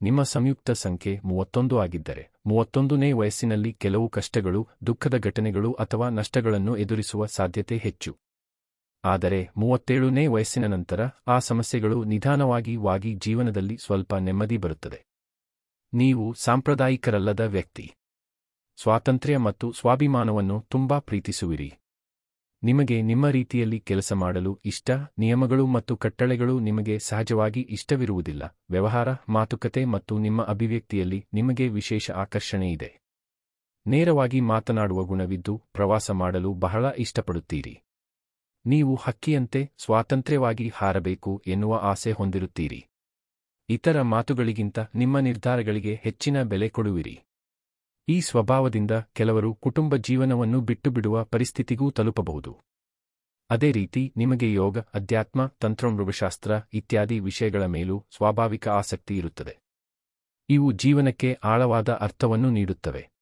ನಿಮ್ಮ ಸಂಯುಕ್ತ ಸಂಖ್ಯೆ 31 ಆಗಿದ್ದರೆ, 31ನೇ ವಯಸ್ಸಿನಲ್ಲಿ ಕೆಲವು ಕಷ್ಟಗಳು, ದುಃಖದ ಘಟನೆಗಳು ಅಥವಾ ನಷ್ಟಗಳನ್ನು ಎದುರಿಸುವ ಸಾಧ್ಯತೆ ಹೆಚ್ಚು. ಆದರೆ 37ನೇ ವಯಸ್ಸಿನ ನಂತರ ಆ ಸಮಸ್ಯೆಗಳು ನಿಧಾನವಾಗಿ ಜೀವನದಲ್ಲಿ ಸ್ವಲ್ಪ ನೆಮ್ಮದಿ ಬರುತ್ತದೆ. ನೀವು ಸಾಂಪ್ರದಾಯಿಕರಲ್ಲದ ವ್ಯಕ್ತಿ. ಸ್ವಾತಂತ್ರ್ಯ ಮತ್ತು ಸ್ವಾಭಿಮಾನವನ್ನು ತುಂಬಾ ಪ್ರೀತಿಸುವಿರಿ. ನಿಮಗೆ ನಿಮ್ಮ ರೀತಿಯಲ್ಲಿ ಕೆಲಸ ಮಾಡಲು ಇಷ್ಟ, ನಿಯಮಗಳು ಮತ್ತು ಕಟ್ಟಳೆಗಳು ನಿಮಗೆ ಸಹಜವಾಗಿ ಇಷ್ಟವಿರುವುದಿಲ್ಲ. ವ್ಯವಹಾರ, ಮಾತುಕತೆ ಮತ್ತು ನಿಮ್ಮ ಅಭಿವ್ಯಕ್ತಿಯಲ್ಲಿ ನಿಮಗೆ ವಿಶೇಷ ಆಕರ್ಷಣೆ ಇದೆ. ನೇರವಾಗಿ ಮಾತನಾಡುವ ಗುಣವಿದ್ದು, ಪ್ರವಾಸ ಮಾಡಲು ಬಹಳ ಇಷ್ಟಪಡುತ್ತೀರಿ. ನೀವು ಹಕ್ಕಿಯಂತೆ ಸ್ವಾತಂತ್ರ್ಯವಾಗಿ ಹಾರಬೇಕು ಎನ್ನುವ ಆಸೆ ಹೊಂದಿರುತ್ತೀರಿ. ಇತರ ಮಾತುಗಳಿಗಿಂತ ನಿಮ್ಮ ನಿರ್ಧಾರಗಳಿಗೆ ಹೆಚ್ಚಿನ ಬೆಲೆ ಕೊಡುವಿರಿ. ಈ ಸ್ವಭಾವದಿಂದ ಕೆಲವರು ಕುಟುಂಬ ಜೀವನವನ್ನು ಬಿಟ್ಟುಬಿಡುವ ಪರಿಸ್ಥಿತಿಗೂ ತಲುಪಬಹುದು. ಅದೇ ರೀತಿ ನಿಮಗೆ ಯೋಗ, ಅಧ್ಯಾತ್ಮ, ತಂತ್ರಮೃಗಶಾಸ್ತ್ರ ಇತ್ಯಾದಿ ವಿಷಯಗಳ ಮೇಲೂ ಸ್ವಾಭಾವಿಕ ಆಸಕ್ತಿ ಇರುತ್ತದೆ. ಇವು ಜೀವನಕ್ಕೆ ಆಳವಾದ ಅರ್ಥವನ್ನು ನೀಡುತ್ತವೆ.